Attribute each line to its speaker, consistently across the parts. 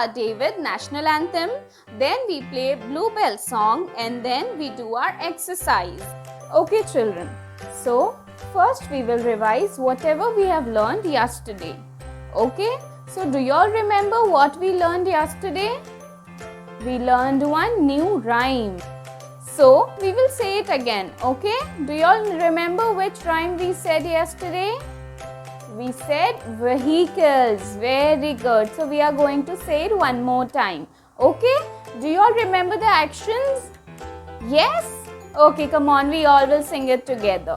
Speaker 1: Our day with national anthem, then we play Bluebell song and then we do our exercise. Okay children, so first we will revise whatever we have learned yesterday. Okay, so do you all remember what we learned yesterday? We learned one new rhyme. So we will say it again, okay? Do you all remember which rhyme we said yesterday? We said vehicles. Very good. So we are going to say it one more time. Okay? Do you all remember the actions? Yes? Okay, come on. We all will sing it together.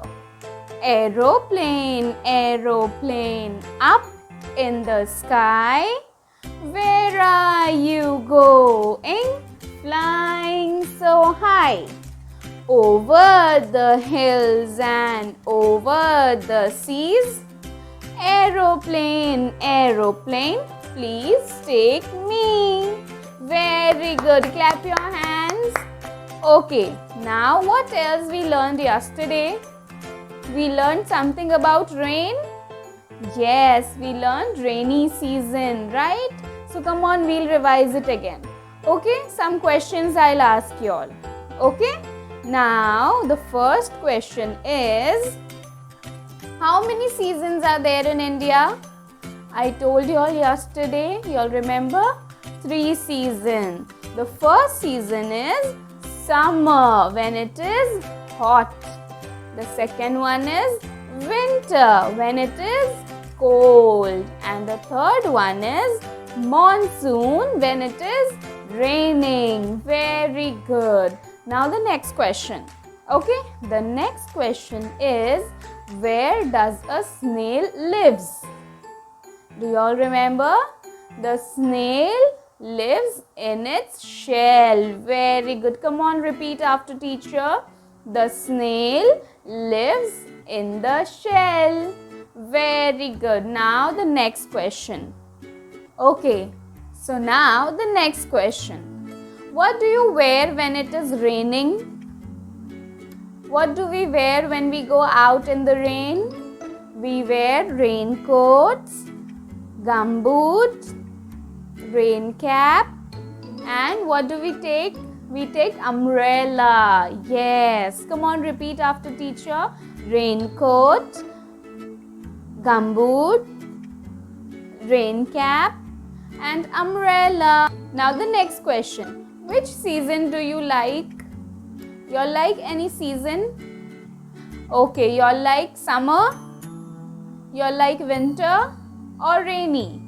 Speaker 1: Aeroplane, aeroplane, up in the sky. Where are you going? Flying so high. Over the hills and over the seas. Aeroplane, aeroplane, please take me. Very good. Clap your hands. Okay, now what else we learned yesterday? We learned something about rain. Yes, we learned rainy season, right? So come on, we'll revise it again. Okay, some questions I'll ask you all. Okay, now the first question is, how many seasons are there in India? I told you all yesterday, you all remember? 3 seasons. The first season is summer, when it is hot. The second one is winter, when it is cold. And the third one is monsoon, when it is raining. Very good. Now the next question. Okay, the next question is, where does a snail lives? Do you all remember? The snail lives in its shell. Very good. Come on, repeat after teacher. The snail lives in the shell. Very good. Now the next question. Okay, so now the next question. What do you wear when it is raining? What do we wear when we go out in the rain? We wear raincoats, gumboots, rain cap, and what do we take? We take umbrella. Yes, come on, repeat after teacher. Raincoat, gumboot, rain cap, and umbrella. Now the next question. Which season do you like? You all like any season? Okay, you all like summer? You all like winter or rainy?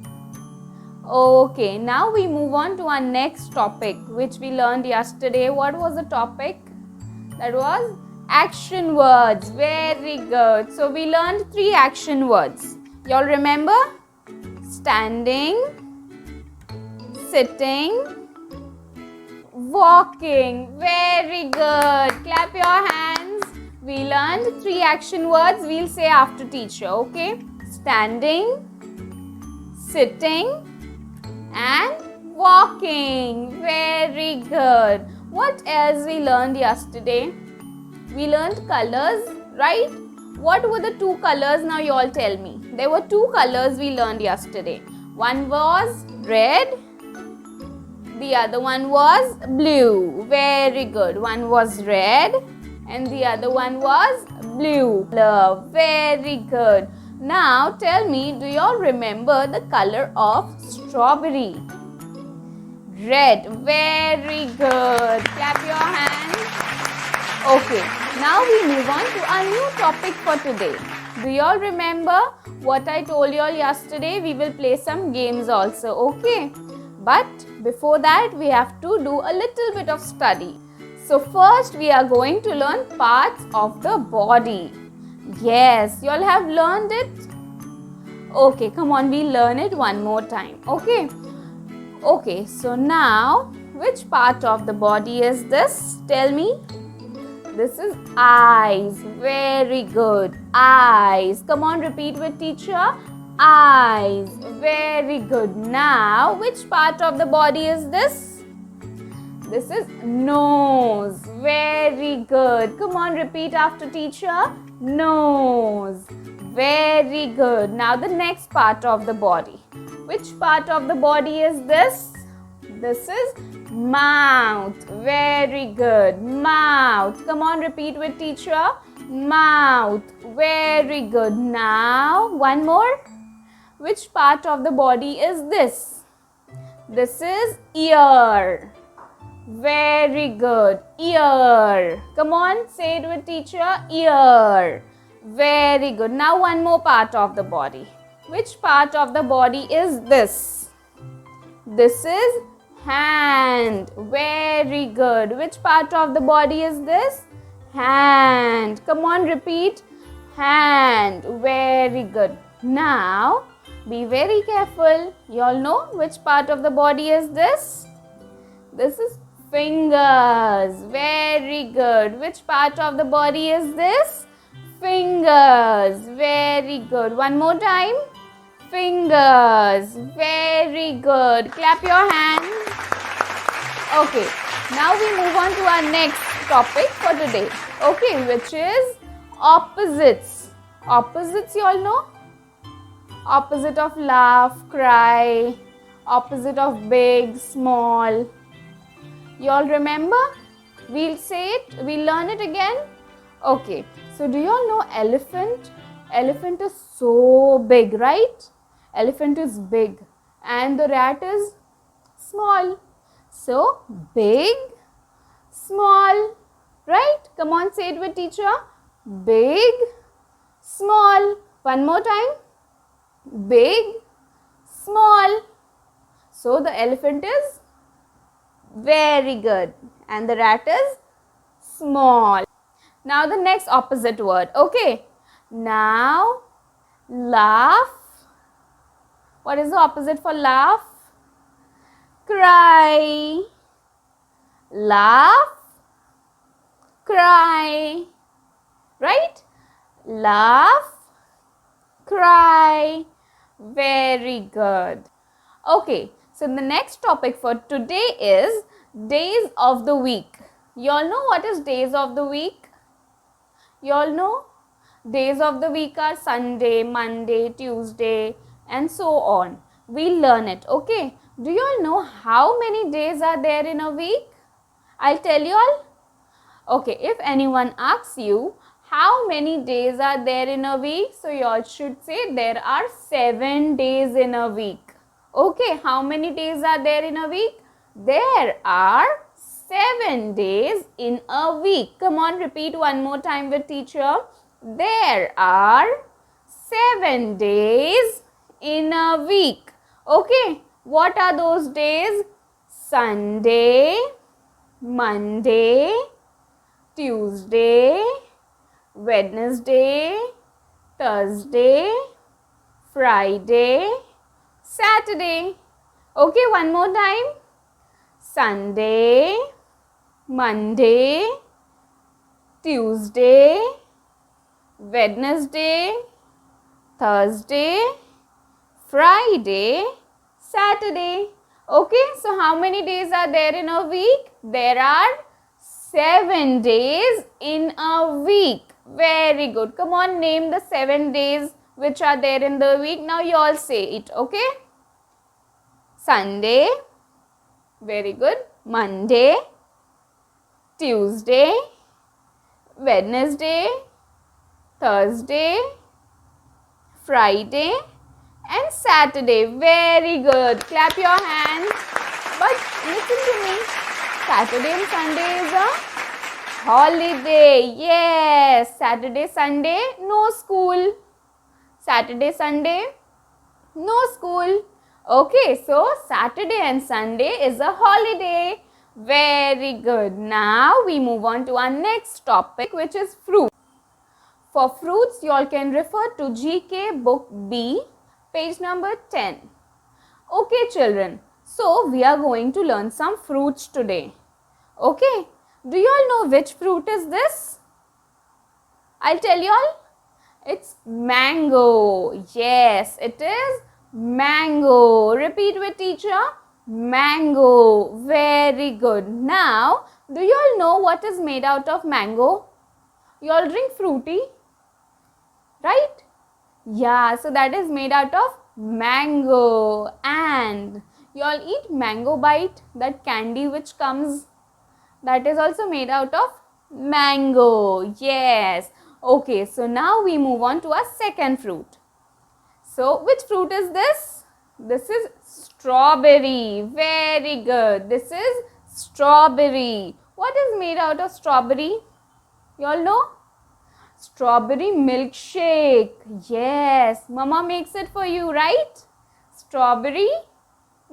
Speaker 1: Okay, now we move on to our next topic which we learned yesterday. What was the topic? That was action words. Very good. So we learned 3 action words. You all remember? Standing, sitting, walking. Very good. Clap your hands. We learned 3 action words. We'll say after teacher. Okay. Standing, sitting, and walking. Very good. What else we learned yesterday? We learned colors, right? What were the 2 colors? Now you all tell me. There were 2 colors we learned yesterday. One was red. The other one was blue. Very good. One was red and the other one was blue. Very good. Now tell me, do you all remember the color of strawberry? Red. Very good. Clap your hands. Okay. Now we move on to our new topic for today. Do you all remember what I told you all yesterday? We will play some games also. Okay. But before that, we have to do a little bit of study. So first, we are going to learn parts of the body. Yes, you all have learned it? Okay, come on, we'll learn it one more time. Okay. Okay, so now, which part of the body is this? Tell me. This is eyes. Very good. Eyes. Come on, repeat with teacher. Eyes. Very good. Now, which part of the body is this? This is nose. Very good. Come on, repeat after teacher. Nose. Very good. Now, the next part of the body. Which part of the body is this? This is mouth. Very good. Mouth. Come on, repeat with teacher. Mouth. Very good. Now, one more. Which part of the body is this? This is ear. Very good. Ear. Come on, say it with teacher. Ear. Very good. Now one more part of the body. Which part of the body is this? This is hand. Very good. Which part of the body is this? Hand. Come on, repeat. Hand. Very good. Now, be very careful. You all know which part of the body is this? This is fingers. Very good. Which part of the body is this? Fingers. Very good. One more time. Fingers. Very good. Clap your hands. Okay. Now we move on to our next topic for today. Okay, which is opposites. Opposites, you all know? Opposite of laugh, cry. Opposite of big, small. You all remember? We'll say it. We'll learn it again. Okay. So do you all know elephant? Elephant is so big, right? Elephant is big. And the rat is small. So, big, small. Right? Come on, say it with teacher. Big, small. One more time. Big, small. So, the elephant is very good. And the rat is small. Now, the next opposite word. Okay. Now, laugh. What is the opposite for laugh? Cry. Laugh. Cry. Right? Laugh. Cry. Very good. Okay. So, the next topic for today is days of the week. You all know what is days of the week? You all know? Days of the week are Sunday, Monday, Tuesday and so on. We'll learn it. Okay. Do you all know how many days are there in a week? I'll tell you all. Okay. If anyone asks you how many days are there in a week, so you all should say there are 7 days in a week. Okay. How many days are there in a week? There are 7 days in a week. Come on, repeat one more time with teacher. There are 7 days in a week. Okay. What are those days? Sunday, Monday, Tuesday, Wednesday, Thursday, Friday, Saturday. Okay, one more time. Sunday, Monday, Tuesday, Wednesday, Thursday, Friday, Saturday. Okay, so how many days are there in a week? There are 7 days in a week. Very good. Come on, name the 7 days which are there in the week. Now you all say it. Okay. Sunday. Very good. Monday. Tuesday. Wednesday. Thursday. Friday and Saturday. Very good. Clap your hands. But listen to me. Saturday and Sunday is a holiday. Yes. Saturday, Sunday, no school. Saturday, Sunday, no school. Okay. So, Saturday and Sunday is a holiday. Very good. Now, we move on to our next topic, which is fruit. For fruits, you all can refer to GK book B, page number 10. Okay, children. So, we are going to learn some fruits today. Okay. Do you all know which fruit is this? I'll tell you all. It's mango. Yes, it is mango. Repeat with teacher. Mango. Very good. Now, do you all know what is made out of mango? You all drink fruity, right? Yeah, so that is made out of mango. And You all eat mango bite, that candy which comes, that is also made out of mango. Yes. Okay, so now we move on to our second fruit. So which fruit is this? This is strawberry. Very good. This is strawberry. What is made out of strawberry? You all know? Strawberry milkshake. Yes, mama makes it for you, right? Strawberry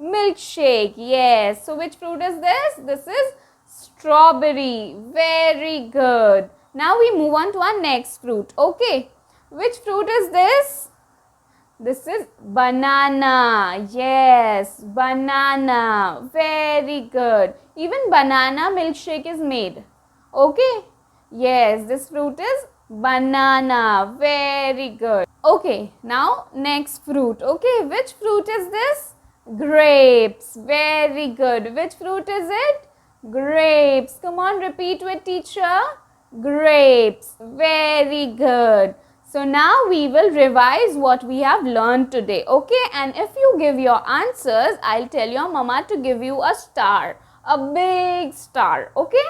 Speaker 1: milkshake. Yes. So which fruit is this? This is strawberry. Very good. Now we move on to our next fruit. Okay. Which fruit is this? This is banana. Yes, banana. Very good. Even banana milkshake is made. Okay. Yes, this fruit is banana. Very good. Okay, now next fruit. Okay, which fruit is this? Grapes. Very good. Which fruit is it? Grapes. Come on, repeat with teacher. Grapes. Very good. So now we will revise what we have learned today. Okay, and if you give your answers, I'll tell your mama to give you a star. A big star. Okay.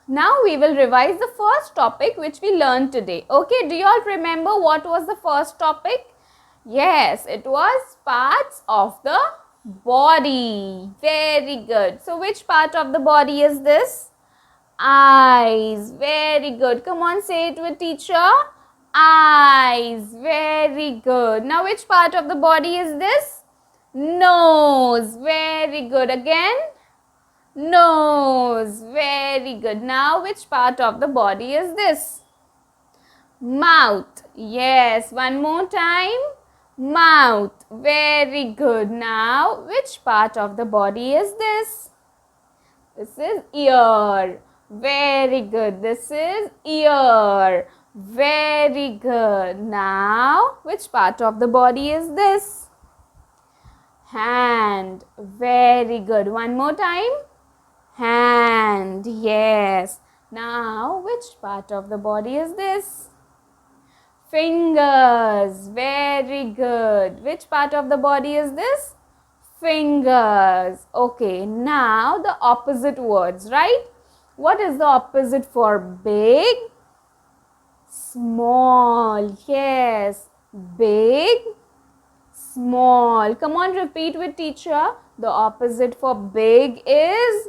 Speaker 1: Now we will revise the first topic which we learned today. Okay, do you all remember what was the first topic? Yes, it was parts of the body. Very good. So which part of the body is this? Eyes. Very good. Come on, say it with teacher. Eyes. Very good. Now which part of the body is this? Nose. Very good. Again. Nose. Very good. Now which part of the body is this? Mouth. Yes. One more time. Mouth. Very good. Now which part of the body is this? This is ear. Very good. This is ear. Very good. Now which part of the body is this? Hand. Very good. One more time. Hand. Yes. Now which part of the body is this? Fingers. Very good. Which part of the body is this? Fingers. Okay. Now the opposite words, right? What is the opposite for big? Small. Yes. Big. Small. Come on, repeat with teacher. The opposite for big is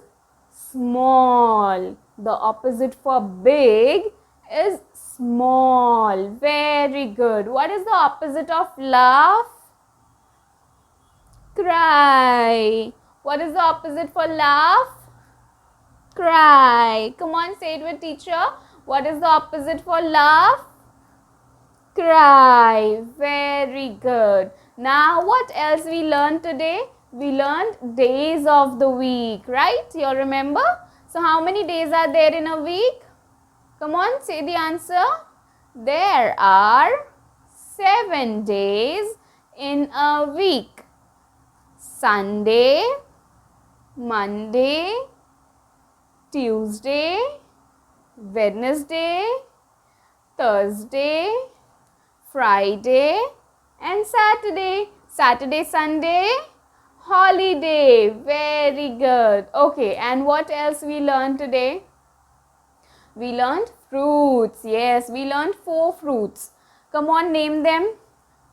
Speaker 1: small. The opposite for big is small. Very good. What is the opposite of laugh? Cry. What is the opposite for laugh? Cry. Come on, say it with teacher. What is the opposite for laugh? Cry. Very good. Now what else we learned today? We learned days of the week, right? You remember? So how many days are there in a week? Come on, say the answer. There are 7 days in a week. Sunday, Monday, Tuesday, Wednesday, Thursday, Friday and Saturday. Saturday, Sunday, holiday. Very good. Okay, and what else we learned today? We learned fruits. Yes, we learned 4 fruits. Come on, name them.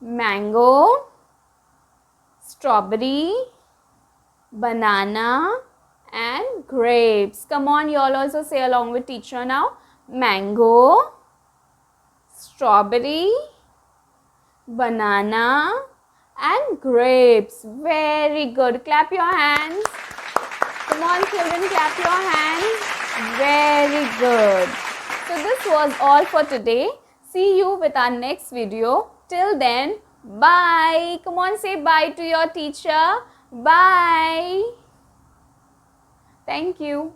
Speaker 1: Mango, strawberry, banana and grapes. Come on, you all also say along with teacher now. Mango, strawberry, banana and grapes. Very good. Clap your hands. Come on, children, clap your hands. Very good. So this was all for today. See you with our next video. Till then, bye. Come on, say bye to your teacher. Bye. Thank you.